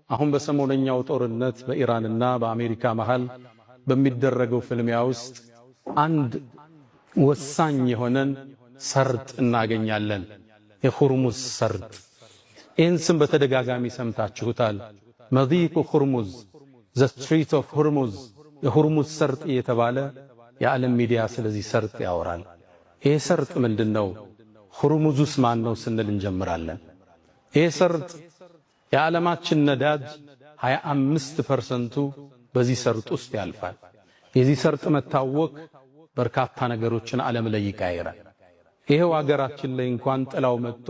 አሁን በሰሞነኛው ጦርነት በኢራንና በአሜሪካ መሃል በሚደረገው ፍልሚያ ውስጥ አንድ ወሳኝ የሆነን ሰርጥ እናገኛለን። የሁርሙዝ ሰርጥ። ይህን ስም በተደጋጋሚ ሰምታችሁታል። መዲቁ ሁርሙዝ፣ ዘ ስትሪት ኦፍ ሁርሙዝ፣ የሁርሙዝ ሰርጥ እየተባለ የዓለም ሚዲያ ስለዚህ ሰርጥ ያወራል። ይህ ሰርጥ ምንድን ነው? ሁርሙዙስ ማን ነው ስንል እንጀምራለን። ይህ ሰርጥ የዓለማችን ነዳጅ 25% በዚህ ሰርጥ ውስጥ ያልፋል። የዚህ ሰርጥ መታወቅ በርካታ ነገሮችን ዓለም ላይ ይቀይራል። ይሄው አገራችን ላይ እንኳን ጥላው መጥቶ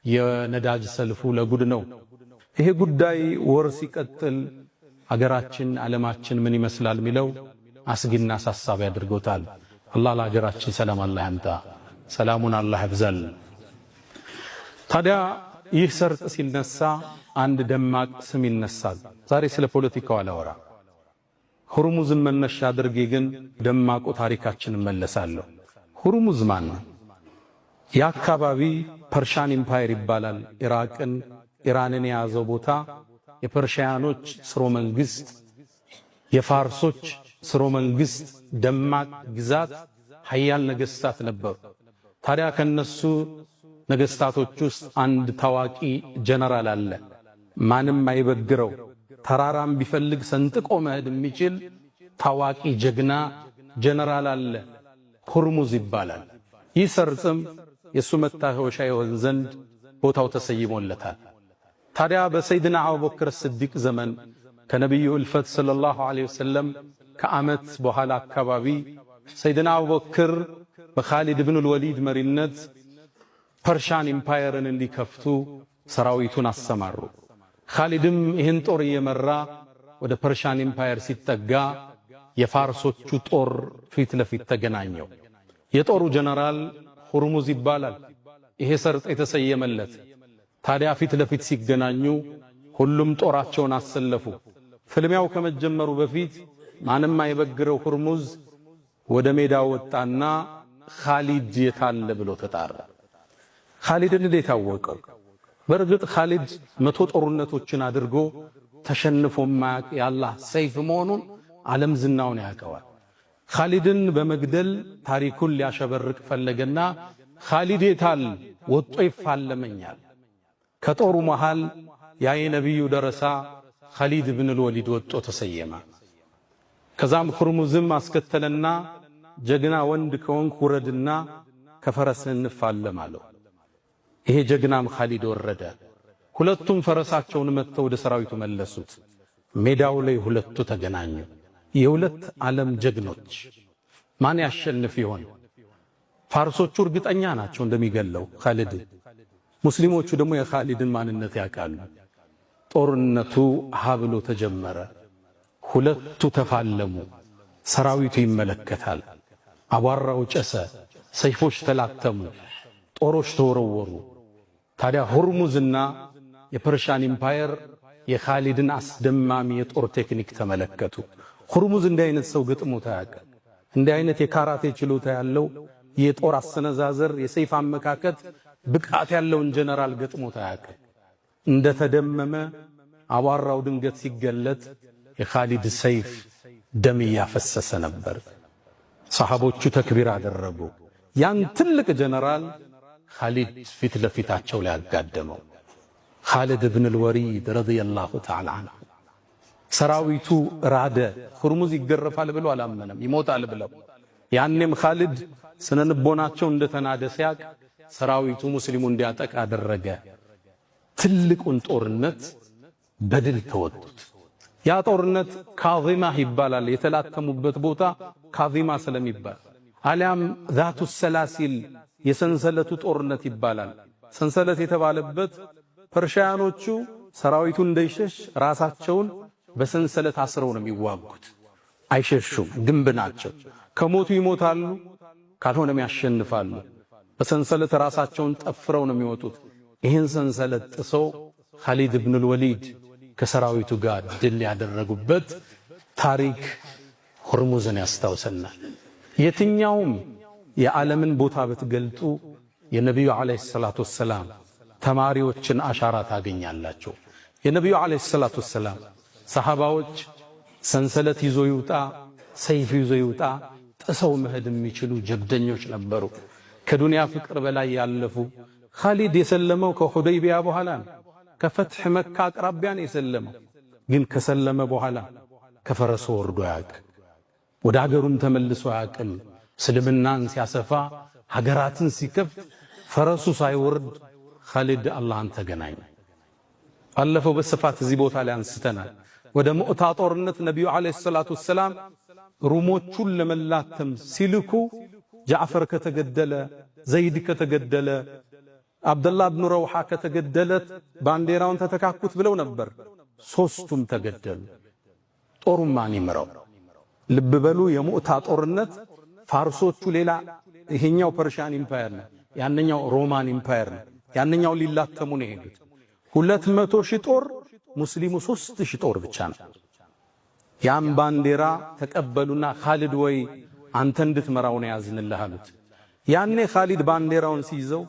የነዳጅ ሰልፉ ለጉድ ነው። ይሄ ጉዳይ ወር ሲቀጥል አገራችን ዓለማችን ምን ይመስላል ሚለው አስጊና አሳሳቢ አድርጎታል። አላህ ለአገራችን ሰላም አላህ ያምጣ፣ ሰላሙን አላህ ያብዛል። ታዲያ ይህ ሰርጥ ሲነሳ አንድ ደማቅ ስም ይነሳል። ዛሬ ስለ ፖለቲካው አላወራ፣ ሁርሙዝን መነሻ አድርጌ ግን ደማቁ ታሪካችን መለሳለሁ። ሁርሙዝ ማን ነው? የአካባቢ ፐርሻን ኢምፓየር ይባላል። ኢራንን የያዘው ቦታ የፐርሺያኖች ስሮ መንግስት፣ የፋርሶች ስሮ መንግስት ደማቅ ግዛት ሀያል ነገስታት ነበሩ። ታዲያ ከነሱ ነገስታቶች ውስጥ አንድ ታዋቂ ጀነራል አለ። ማንም አይበግረው፣ ተራራም ቢፈልግ ሰንጥቆ መሄድ የሚችል ታዋቂ ጀግና ጀነራል አለ። ሁርሙዝ ይባላል። ይህ ሰርጥም የሱ መታወሻ ይሆን ዘንድ ቦታው ተሰይሞለታል። ታዲያ በሰይድና አቡበክር ስዲቅ ዘመን ከነቢዩ እልፈት ሰለላሁ ዐለይሂ ወሰለም ከዓመት በኋላ አካባቢ ሰይድና አቡበክር በኻሊድ ብን ወሊድ መሪነት ፐርሻን ኢምፓየርን እንዲከፍቱ ሰራዊቱን አሰማሩ። ኻሊድም ይህን ጦር እየመራ ወደ ፐርሻን ኢምፓየር ሲጠጋ የፋርሶቹ ጦር ፊት ለፊት ተገናኘው። የጦሩ ጀነራል ሁርሙዝ ይባላል። ይሄ ሰርጥ የተሰየመለት። ታዲያ ፊት ለፊት ሲገናኙ ሁሉም ጦራቸውን አሰለፉ። ፍልሚያው ከመጀመሩ በፊት ማንም አይበግረው ሁርሙዝ ወደ ሜዳው ወጣና ኻሊድ የታለ ብሎ ተጣራ። ኻሊድን እንዴት አወቀው? በእርግጥ ኻሊድ 100 ጦርነቶችን አድርጎ ተሸንፎ ማያቅ የአላህ ሰይፍ መሆኑን ዓለም ዝናውን ያውቀዋል። ኻሊድን በመግደል ታሪኩን ሊያሸበርቅ ፈለገና ኻሊድ የታል ወጦ ይፋለመኛል። ከጦሩ መሃል ያ የነቢዩ ደረሳ ኻሊድ ብን ወሊድ ወጦ ተሰየመ። ከዛም ሁርሙዝም አስከተለና ጀግና ወንድ ከሆንክ ውረድና ከፈረስህ እንፋለም አለው። ይሄ ጀግናም ኻሊድ ወረደ። ሁለቱም ፈረሳቸውን መጥተው ወደ ሰራዊቱ መለሱት። ሜዳው ላይ ሁለቱ ተገናኙ። የሁለት ዓለም ጀግኖች ማን ያሸንፍ ይሆን? ፋርሶቹ እርግጠኛ ናቸው እንደሚገለው ኻሊድ። ሙስሊሞቹ ደግሞ የኻሊድን ማንነት ያውቃሉ። ጦርነቱ ሀብሎ ተጀመረ። ሁለቱ ተፋለሙ። ሰራዊቱ ይመለከታል። አቧራው ጨሰ፣ ሰይፎች ተላተሙ፣ ጦሮች ተወረወሩ። ታዲያ ሁርሙዝና የፐርሻን ኢምፓየር የኻሊድን አስደማሚ የጦር ቴክኒክ ተመለከቱ። ሁርሙዝ እንዲህ አይነት ሰው ገጥሞት አያውቅም። እንዲህ አይነት የካራቴ ችሎታ ያለው የጦር አሰነዛዘር፣ የሰይፍ አመካከት ብቃት ያለውን ጀነራል ገጥሞት አያውቅም። እንደተደመመ አቧራው ድንገት ሲገለጥ የኻሊድ ሰይፍ ደም እያፈሰሰ ነበር። ሰሃቦቹ ተክቢር አደረጉ። ያን ትልቅ ጀነራል ኻሊድ ፊት ለፊታቸው ላይ አጋደመው። ኻሊድ ብን ወሊድ ረዲየላሁ ተዓላ ዐንሁ። ሰራዊቱ ራደ። ሁርሙዝ ይገረፋል ብሎ አላመነም፣ ይሞታል ብለው። ያኔም ኻሊድ ስነልቦናቸው እንደተናደ ሲያቅ ሰራዊቱ ሙስሊሙ እንዲያጠቃ አደረገ። ትልቁን ጦርነት በድል ተወጡት። ያ ጦርነት ካዚማ ይባላል። የተላተሙበት ቦታ ካዚማ ስለሚባል አሊያም ዛቱ ሰላሲል የሰንሰለቱ ጦርነት ይባላል። ሰንሰለት የተባለበት ፐርሺያኖቹ ሰራዊቱ እንዳይሸሽ ራሳቸውን በሰንሰለት አስረው ነው የሚዋጉት። አይሸሹም፣ ግንብ ናቸው። ከሞቱ ይሞታሉ፣ ካልሆነም ያሸንፋሉ። በሰንሰለት ራሳቸውን ጠፍረው ነው የሚወጡት። ይህን ሰንሰለት ጥሰው ኻሊድ ብን ወሊድ ከሰራዊቱ ጋር ድል ያደረጉበት ታሪክ ሁርሙዝን ያስታውሰናል። የትኛውም የዓለምን ቦታ ብትገልጡ የነቢዩ ዓለይሂ ሰላቱ ወሰላም ተማሪዎችን አሻራ ታገኛላችሁ። የነቢዩ ዓለይሂ ሰላቱ ወሰላም ሰሃባዎች ሰንሰለት ይዞ ይውጣ ሰይፍ ይዞ ይውጣ ጥሰው መሄድ የሚችሉ ጀብደኞች ነበሩ። ከዱንያ ፍቅር በላይ ያለፉ። ኻሊድ የሰለመው ከሁደይቢያ በኋላ ነው። ከፈትሕ መካ አቅራቢያ ነው የሰለመው። ግን ከሰለመ በኋላ ከፈረሱ ወርዶ ያቅ ወደ ሀገሩም ተመልሶ ያቅም። እስልምናን ሲያሰፋ ሀገራትን ሲከፍት ፈረሱ ሳይወርድ ኻሊድ አላህን ተገናኘ። ባለፈው በስፋት እዚህ ቦታ ላይ አንስተናል። ወደ ሙዕታ ጦርነት ነቢዩ ዓለይሂ ሰላቱ ወሰላም ሩሞቹን ለመላተም ሲልኩ ጃዕፈር ከተገደለ፣ ዘይድ ከተገደለ፣ አብደላህ ብኑ ረውሓ ከተገደለት ባንዲራውን ተተካኩት ብለው ነበር። ሶስቱም ተገደሉ። ጦሩን ማን ይምረው? ልብ በሉ፣ የሙዕታ ጦርነት ፋርሶቹ ሌላ፣ ይሄኛው ፐርሺያን ኢምፓየር ነው፣ ያንኛው ሮማን ኢምፓየር ነው። ያንኛው ሊላተሙ ነው የሄዱት። 200 ሺህ ጦር፣ ሙስሊሙ 3000 ጦር ብቻ ነው። ያን ባንዲራ ተቀበሉና ኻሊድ ወይ አንተ እንድትመራው ነው ያዝንልህ አሉት። ያኔ ኻሊድ ባንዲራውን ሲይዘው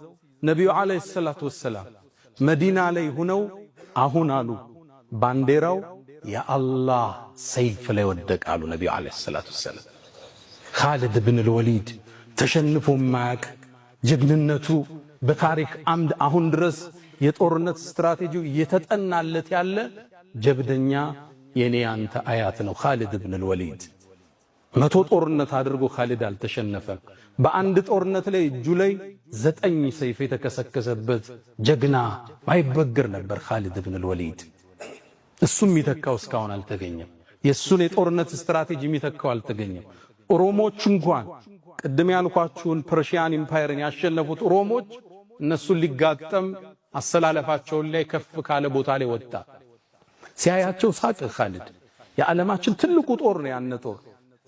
ነቢዩ ዓለይሂ ሰላቱ ወሰላም መዲና ላይ ሁነው አሁን አሉ ባንዲራው የአላህ ሰይፍ ላይ ወደቃሉ። ነቢዩ ዓለይሂ ሰላቱ ወሰላም ኻሊድ ብን አልወሊድ ተሸንፎ ማያቅ ጀግንነቱ በታሪክ አምድ አሁን ድረስ የጦርነት ስትራቴጂው እየተጠናለት ያለ ጀብደኛ የኔ አንተ አያት ነው። ኻሊድ ብን አልወሊድ 100 ጦርነት አድርጎ ኻሊድ አልተሸነፈም። በአንድ ጦርነት ላይ እጁ ላይ 9 ሰይፍ የተከሰከሰበት ጀግና ማይበገር ነበር ኻሊድ ብን አልወሊድ። እሱም የሚተካው እስካሁን አልተገኘም። የሱን የጦርነት ስትራቴጂ የሚተካው አልተገኘም። ሮሞች እንኳን ቅድም ያልኳችሁን ፐርሺያን ኢምፓየርን ያሸነፉት ሮሞች እነሱን ሊጋጠም አሰላለፋቸውን ላይ ከፍ ካለ ቦታ ላይ ወጣ። ሲያያቸው ሳቅ ኻሊድ። የዓለማችን ትልቁ ጦር ነው ያነ ጦር።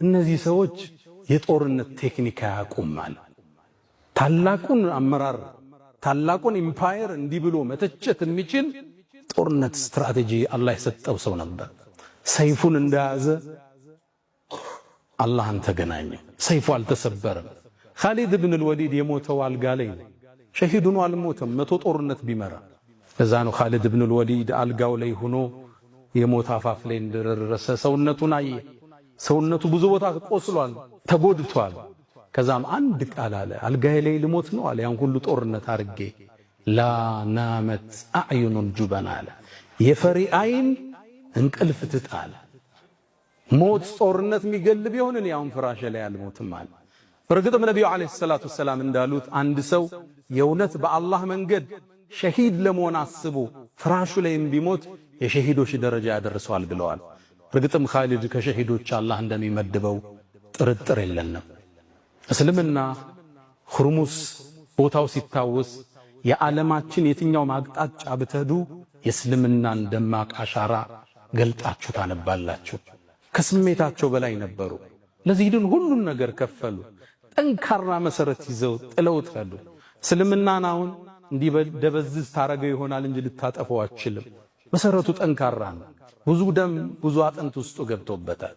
እነዚህ ሰዎች የጦርነት ቴክኒክ አያውቁም ማለት ታላቁን አመራር ታላቁን ኢምፓየር እንዲህ ብሎ መተቸት የሚችል ጦርነት ስትራቴጂ አላህ የሰጠው ሰው ነበር። ሰይፉን እንደያዘ አላህን ተገናኘ። ሰይፉ አልተሰበረም። ኻሊድ ብን አልወሊድ የሞተው አልጋ ላይ ነው። ሸሂድ ሆኖ አልሞተም። 100 ጦርነት ቢመራ። ለዛ ነው ኻሊድ ብን አልወሊድ አልጋው ላይ ሆኖ የሞት አፋፍ ላይ እንደደረሰ ሰውነቱን አየ። ሰውነቱ ብዙ ቦታ ቆስሏል፣ ተጎድቷል። ከዛም አንድ ቃል አለ፣ አልጋዬ ላይ ልሞት ነው አለ። ያን ሁሉ ጦርነት አርጌ ላ ናመት አዕዩኑል ጁበን አለ፣ የፈሪ አይን እንቅልፍ ትጣለ። ሞት ጦርነት የሚገል ቢሆን እኔ አሁን ፍራሽ ላይ አልሞትም አለ። በርግጥም ነቢዩ ዓለይሂ ሰላቱ ወሰላም እንዳሉት አንድ ሰው የእውነት በአላህ መንገድ ሸሂድ ለመሆን አስቦ ፍራሹ ላይም ቢሞት የሸሂዶች ደረጃ ያደርሰዋል ብለዋል። በርግጥም ኻሊድ ከሸሂዶች አላህ እንደሚመድበው ጥርጥር የለንም። እስልምና ሁርሙስ ቦታው ሲታወስ የዓለማችን የትኛው ማቅጣጫ ብትሄዱ የእስልምናን ደማቅ አሻራ ገልጣችሁ ታነባላችሁ። ከስሜታቸው በላይ ነበሩ። ለዚህ ግን ሁሉን ነገር ከፈሉ። ጠንካራ መሰረት ይዘው ጥለውት ሄዱ። እስልምናን አሁን እንዲህ ደበዝዝ ታረገው ይሆናል እንጂ ልታጠፈው አትችልም። መሰረቱ ጠንካራ ነው። ብዙ ደም ብዙ አጥንት ውስጡ ገብቶበታል።